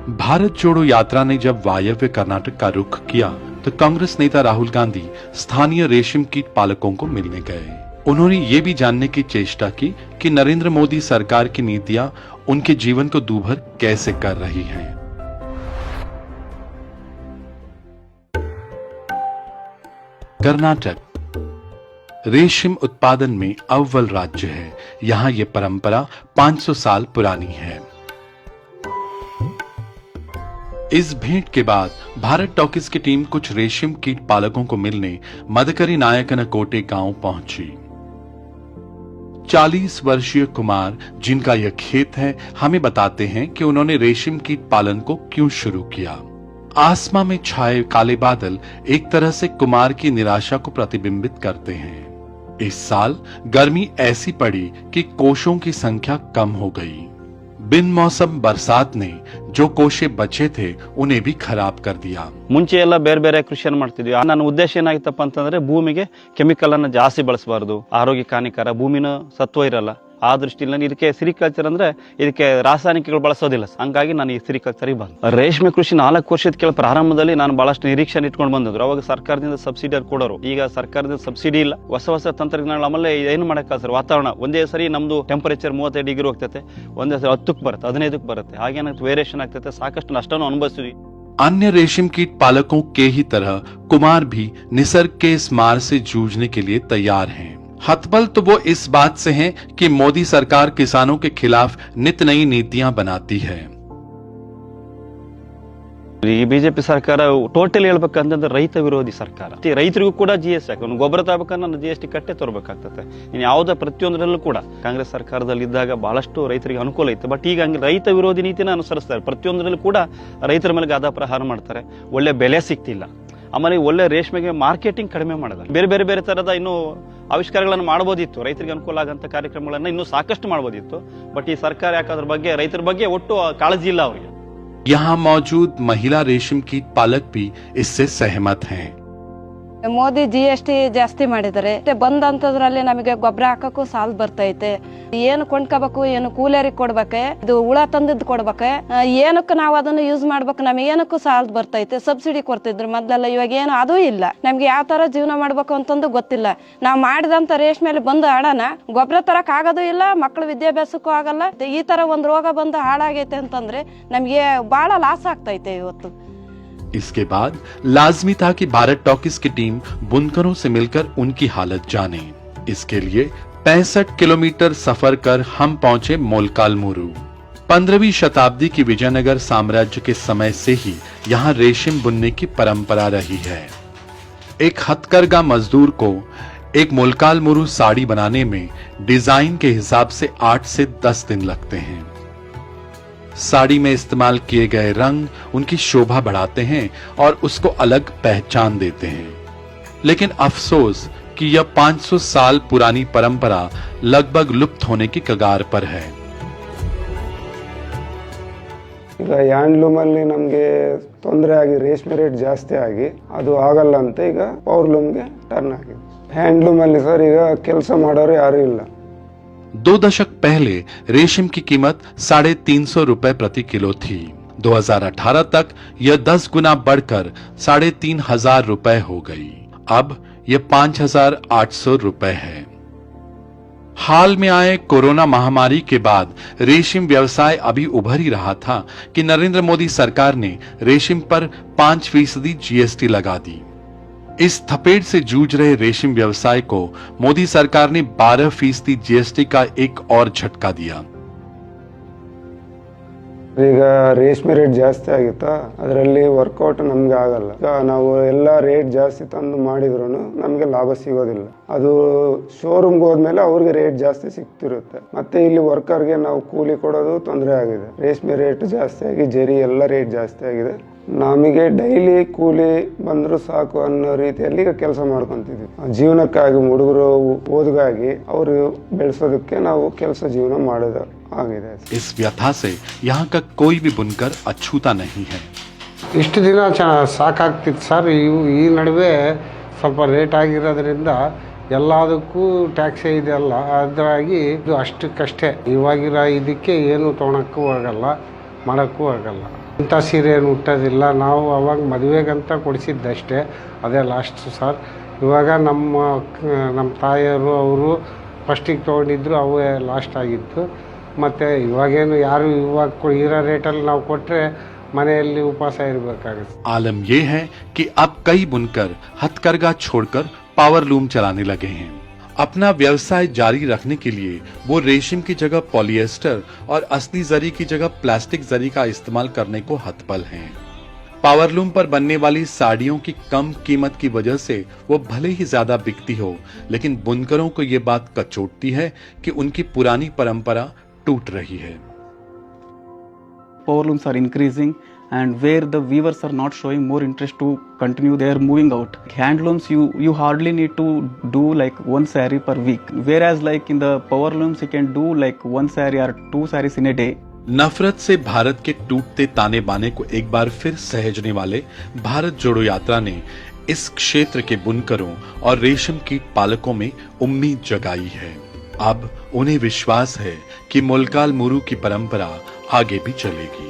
भारत जोड़ो यात्रा ने जब वायव्य कर्नाटक का रुख किया तो कांग्रेस नेता राहुल गांधी स्थानीय रेशम कीट पालकों को मिलने गए। उन्होंने ये भी जानने की चेष्टा की कि नरेंद्र मोदी सरकार की नीतियां उनके जीवन को दूभर कैसे कर रही हैं। कर्नाटक रेशम उत्पादन में अव्वल राज्य है। यहां यह परंपरा 500 साल पुरानी है। इस भेंट के बाद भारत टॉकीज की टीम कुछ रेशम कीट पालकों को मिलने मदकरी नायकनकोटे गांव पहुंची। 40 वर्षीय कुमार, जिनका यह खेत है, हमें बताते हैं कि उन्होंने रेशम कीट पालन को क्यों शुरू किया। आसमां में छाए काले बादल एक तरह से कुमार की निराशा को प्रतिबिंबित करते हैं। इस साल गर्मी ऐसी पड़ी कि कोशों की संख्या कम हो गई। बिन मौसम बरसात ने जो कोशे बचे थे उन्हें भी खराब कर दिया। ಮುಂಚೆ ಎಲ್ಲ ಬೇರೆ ಬೇರೆ ಕೃಷಿಯನ್ನು ಮಾಡ್ತಿದ್ವಿ। ನನ್ನ ಉದ್ದೇಶ ಏನಾಗಿತ್ತಪ್ಪ ಅಂತಂದ್ರೆ ಭೂಮಿಗೆ ಕೆಮಿಕಲ್ ಅನ್ನು ಜಾಸ್ತಿ ಬಳಸಬಾರದು, ಆರೋಗ್ಯಕ್ಕೆ ಹಾನಿಕರ, ಭೂಮಿನ ಸತ್ವ ಇರಲ್ಲ। ಆ ದೃಷ್ಟಿಯಲ್ಲಿ ಇದಕ್ಕೆ ಸಿರಿಕಲ್ಚರ್ ಅಂದ್ರೆ ಇದಕ್ಕೆ ರಾಸಾಯನಿಕಗಳು ಬಳಸೋದಿಲ್ಲ, ಹಂಗಾಗಿ ನಾನು ಈ ಸಿರಿಕಲ್ಚರ್ಗೆ ಬಂದೆ। ರೇಷ್ಮೆ ಕೃಷಿ 4 ವರ್ಷದ ಕೆಳ ಪ್ರಾರಂಭದಲ್ಲಿ ನಾನು ಬಹಳಷ್ಟು ನಿರೀಕ್ಷೆ ಇಟ್ಕೊಂಡು ಬಂದಿದ್ರು। ಅವಾಗ ಸರ್ಕಾರದಿಂದ ಸಬ್ಸಿಡಿ ಕೊಡೋರು, ಈಗ ಸರ್ಕಾರದಿಂದ ಸಬ್ಸಿಡಿ ಇಲ್ಲ। ಹೊಸ ತಂತ್ರಜ್ಞಾನ ಆಮೇಲೆ ಏನು ಮಾಡಕ್ಕ ಸರ್, ವಾತಾವರಣ ಒಂದೇ ಸರಿ ನಮ್ದು ಟೆಂಪರೇಚರ್ 35 ಡಿಗ್ರಿ ಹೋಗ್ತೈತೆ, ಒಂದೇ ಸರಿ 10ಕ್ಕೆ ಬರುತ್ತೆ, 15ಕ್ಕೆ ಬರುತ್ತೆ, ಹಾಗೇನಾಗುತ್ತೆ ವೇರಿಯೇಷನ್ ಆಗ್ತೈತೆ, ಸಾಕಷ್ಟು ನಷ್ಟವನ್ನು ಅನುಭವಿಸ್ತೀವಿ। अन्य रेशम कीट पालकों के ही तरह कुमार भी निसर्ग के इस मार से जूझने के लिए तैयार हैं। हतबल तो वो इस बात से हैं कि मोदी सरकार किसानों के खिलाफ नित नई नीतियां बनाती है। ಈ ಬಿಜೆಪಿ ಸರ್ಕಾರ ಟೋಟಲ್ ಹೇಳ್ಬೇಕಂತಂದ್ರೆ ರೈತ ವಿರೋಧಿ ಸರ್ಕಾರ। ರೈತರಿಗೂ ಕೂಡ GST ಹಾಕಿ ಗೊಬ್ಬರ ತಗೋಬೇಕಂದ್ರೆ ನಾನು GST ಕಟ್ಟೆ ತರಬೇಕಾಗ್ತದೆ। ಇನ್ನು ಯಾವುದೇ ಪ್ರತಿಯೊಂದರಲ್ಲೂ ಕೂಡ ಕಾಂಗ್ರೆಸ್ ಸರ್ಕಾರದಲ್ಲಿ ಇದ್ದಾಗ ಬಹಳಷ್ಟು ರೈತರಿಗೆ ಅನುಕೂಲ ಇತ್ತು, ಬಟ್ ಈಗ ಹಂಗೆ ರೈತ ವಿರೋಧಿ ನೀತಿನ ಅನುಸರಿಸ್ತಾರೆ। ಪ್ರತಿಯೊಂದರಲ್ಲೂ ಕೂಡ ರೈತರ ಮೇಲೆ ಗಾದಾ ಪ್ರಹಾರ ಮಾಡ್ತಾರೆ, ಒಳ್ಳೆ ಬೆಲೆ ಸಿಗ್ತಿಲ್ಲ, ಆಮೇಲೆ ಒಳ್ಳೆ ರೇಷ್ಮೆಗೆ ಮಾರ್ಕೆಟಿಂಗ್ ಕಡಿಮೆ ಮಾಡಿದ್ದಾರೆ। ಬೇರೆ ಬೇರೆ ತರದ ಇನ್ನು ಆವಿಷ್ಕಾರಗಳನ್ನು ಮಾಡಬಹುದಿತ್ತು, ರೈತರಿಗೆ ಅನುಕೂಲ ಆಗಂತ ಕಾರ್ಯಕ್ರಮಗಳನ್ನ ಇನ್ನೂ ಸಾಕಷ್ಟು ಮಾಡಬಹುದಿತ್ತು, ಬಟ್ ಈ ಸರ್ಕಾರ ಯಾಕೆ ಅದ್ರ ಬಗ್ಗೆ ರೈತರ ಬಗ್ಗೆ ಒಟ್ಟು ಕಾಳಜಿ ಇಲ್ಲ ಅವರಿಗೆ। यहाँ मौजूद महिला रेशम कीट पालक भी इससे सहमत हैं। ಮೋದಿ GST ಜಾಸ್ತಿ ಮಾಡಿದ್ದಾರೆ, ಬಂದಂತದ್ರಲ್ಲಿ ನಮಗೆ ಗೊಬ್ಬರ ಹಾಕಕ್ಕೂ ಸಾಲ ಬರ್ತೈತೆ, ಏನು ಕೊಂಡ್ಕೋಬೇಕು, ಏನು ಕೂಲಿಯರಿಗೆ ಕೊಡ್ಬೇಕೆ, ಇದು ಹುಳ ತಂದಿದ್ದು ಕೊಡ್ಬೇಕೆ, ಏನಕ್ಕೆ ನಾವು ಅದನ್ನು ಯೂಸ್ ಮಾಡ್ಬೇಕು, ನಮಗೆ ಏನಕ್ಕೂ ಸಾಲ ಬರ್ತೈತೆ। ಸಬ್ಸಿಡಿ ಕೊಡ್ತಿದ್ರು ಮೊದ್ಲೆಲ್ಲ, ಇವಾಗ ಏನು ಅದೂ ಇಲ್ಲ। ನಮ್ಗೆ ಯಾವ ತರ ಜೀವನ ಮಾಡ್ಬೇಕು ಅಂತಂದು ಗೊತ್ತಿಲ್ಲ। ನಾವು ಮಾಡಿದಂತ ರೇಷ್ಮೆಲೆ ಬಂದು ಹಣನ ಗೊಬ್ಬರ ತರಕ್ ಆಗೋದು ಇಲ್ಲ, ಮಕ್ಕಳ ವಿದ್ಯಾಭ್ಯಾಸಕ್ಕೂ ಆಗಲ್ಲ। ಈ ತರ ಒಂದ್ ರೋಗ ಬಂದು ಹಾಳಾಗೈತೆ ಅಂತಂದ್ರೆ ನಮ್ಗೆ ಬಹಳ ಲಾಸ್ ಆಗ್ತೈತೆ ಇವತ್ತು। इसके बाद लाजमी था कि भारत टॉकीज की टीम बुनकरों से मिलकर उनकी हालत जाने। इसके लिए 65 किलोमीटर सफर कर हम पहुंचे मोलकालमुरु। 15वीं शताब्दी की विजयनगर साम्राज्य के समय से ही यहाँ रेशम बुनने की परंपरा रही है। एक हथकरघा मजदूर को एक मोलकालमुरु साड़ी बनाने में डिजाइन के हिसाब से 8 से 10 दिन लगते हैं। साड़ी में इस्तेमाल किए गए रंग उनकी शोभा बढ़ाते हैं और उसको अलग पहचान देते हैं। लेकिन अफसोस कि यह 500 साल पुरानी परंपरा लगभग लुप्त होने की कगार पर है। ಈಗ ಹ್ಯಾಂಡ್ಲೂಮ್ ಅಲ್ಲಿ ನಮಗೆ ತೊಂದರೆ ಆಗಿ ರೇಷ್ಮೆ ರೇಟ್ ಜಾಸ್ತಿ ಆಗಿ ಅದು ಆಗಲ್ಲ ಅಂತ ಈಗ ಪವರ್ಲೂಮ್ಗೆ ಟರ್ನ್ ಆಗಿದೆ। ಹ್ಯಾಂಡ್ಲೂಮ್ ಅಲ್ಲಿ ಸರ್ ಈಗ ಕೆಲಸ ಮಾಡೋರು ಯಾರು ಇಲ್ಲ। 2 दशक पहले रेशम की कीमत 350 रुपए प्रति किलो थी। 2018 तक यह 10 गुना बढ़कर 3500 रुपए हो गई। अब यह 5800 रुपए है। हाल में आए कोरोना महामारी के बाद रेशम व्यवसाय अभी उभर ही रहा था कि नरेंद्र मोदी सरकार ने रेशम पर 5% GST लगा दी। इस थपेड़ से जूझ रहे रेशम व्यवसाय को मोदी सरकार ने 12% GST का एक और झटका दिया। ಈಗ ರೇಷ್ಮೆ ರೇಟ್ ಜಾಸ್ತಿ ಆಗಿತ್ತಾ, ಅದರಲ್ಲಿ ವರ್ಕೌಟ್ ನಮ್ಗೆ ಆಗಲ್ಲ। ಈಗ ನಾವು ಎಲ್ಲ ರೇಟ್ ಜಾಸ್ತಿ ತಂದು ಮಾಡಿದ್ರು ನಮ್ಗೆ ಲಾಭ ಸಿಗೋದಿಲ್ಲ। ಅದು ಶೋರೂಮ್ಗೆ ಹೋದ್ಮೇಲೆ ಅವ್ರಿಗೆ ರೇಟ್ ಜಾಸ್ತಿ ಸಿಗ್ತಿರುತ್ತೆ, ಮತ್ತೆ ಇಲ್ಲಿ ವರ್ಕರ್ಗೆ ನಾವು ಕೂಲಿ ಕೊಡೋದು ತೊಂದರೆ ಆಗಿದೆ। ರೇಷ್ಮೆ ರೇಟ್ ಜಾಸ್ತಿ ಆಗಿ ಜರಿ ಎಲ್ಲ ರೇಟ್ ಜಾಸ್ತಿ ಆಗಿದೆ। ನಮಗೆ ಡೈಲಿ ಕೂಲಿ ಬಂದ್ರು ಸಾಕು ಅನ್ನೋ ರೀತಿಯಲ್ಲಿ ಈಗ ಕೆಲಸ ಮಾಡ್ಕೊಂತಿದ್ವಿ। ಜೀವನಕ್ಕಾಗಿ ಹುಡುಗರು ಓದಿಗಾಗಿ ಅವರು ಬೆಳೆಸೋದಕ್ಕೆ ನಾವು ಕೆಲಸ ಜೀವನ ಮಾಡೋದು ಆಗಿದೆ। इस व्यथा से यहाँ का कोई भी बुनकर अछूता नहीं है। ಇಷ್ಟು ದಿನ ಸಾಕಾಗ್ತಿತ್ತು ಸರ್, ಈ ನಡುವೆ ಸ್ವಲ್ಪ ಲೇಟ್ ಆಗಿರೋದ್ರಿಂದ ಎಲ್ಲದಕ್ಕೂ ಟ್ಯಾಕ್ಸ್ ಇದೆಯಲ್ಲ, ಅದರಾಗಿ ಇದು ಅಷ್ಟಕ್ಕಷ್ಟೇ ಇವಾಗಿರೋ ಇದಕ್ಕೆ ಏನು ತೊಗೊಳಕ್ಕೂ ಆಗಲ್ಲ। ಮಾಡೋಕ್ಕೂ ಆಗಲ್ಲ. ಇಂಥ ಸೀರೆ ಏನು ಹುಟ್ಟೋದಿಲ್ಲ. ನಾವು ಅವಾಗ ಮದುವೆಗಂತ ಕೊಡಿಸಿದ್ದಷ್ಟೇ, ಅದೇ ಲಾಸ್ಟ್ ಸರ್. ಇವಾಗ ನಮ್ಮ ತಾಯಿಯವರು ಅವರು ಫಸ್ಟಿಗೆ ತೊಗೊಂಡಿದ್ರು, ಅವೇ ಲಾಸ್ಟ್ ಆಗಿತ್ತು. ಮತ್ತು ಇವಾಗೇನು ಯಾರು ಇವಾಗ ಇರೋ ರೇಟಲ್ಲಿ ನಾವು ಕೊಟ್ಟರೆ ಮನೆಯಲ್ಲಿ ಉಪವಾಸ ಇರಬೇಕಾಗುತ್ತೆ. आलम ये है कि अब कई बुनकर हथकरघा छोड़कर पावर लूम चलाने लगे हैं। अपना व्यवसाय जारी रखने के लिए वो रेशम की जगह पॉलिएस्टर और असली जरी की जगह प्लास्टिक जरी का इस्तेमाल करने को हतपल हैं। पावरलूम पर बनने वाली साड़ियों की कम कीमत की वजह से वो भले ही ज्यादा बिकती हो, लेकिन बुनकरों को ये बात कचोटती है कि उनकी पुरानी परंपरा टूट रही है। Power looms are increasing, and where the weavers are not showing more interest to continue, they are moving out. Handlooms, you hardly need to do like one saree per week, whereas like in the power looms you can do like one saree or two sarees in a day. नफरत से भारत के टूटते ताने बाने को एक बार फिर सहेजने वाले भारत जोड़ो यात्रा ने इस क्षेत्र के बुनकरों और रेशम कीट पालकों में उम्मीद जगाई है। अब उन्हें विश्वास है कि मोलकाल मुरू की परंपरा आगे भी चलेगी।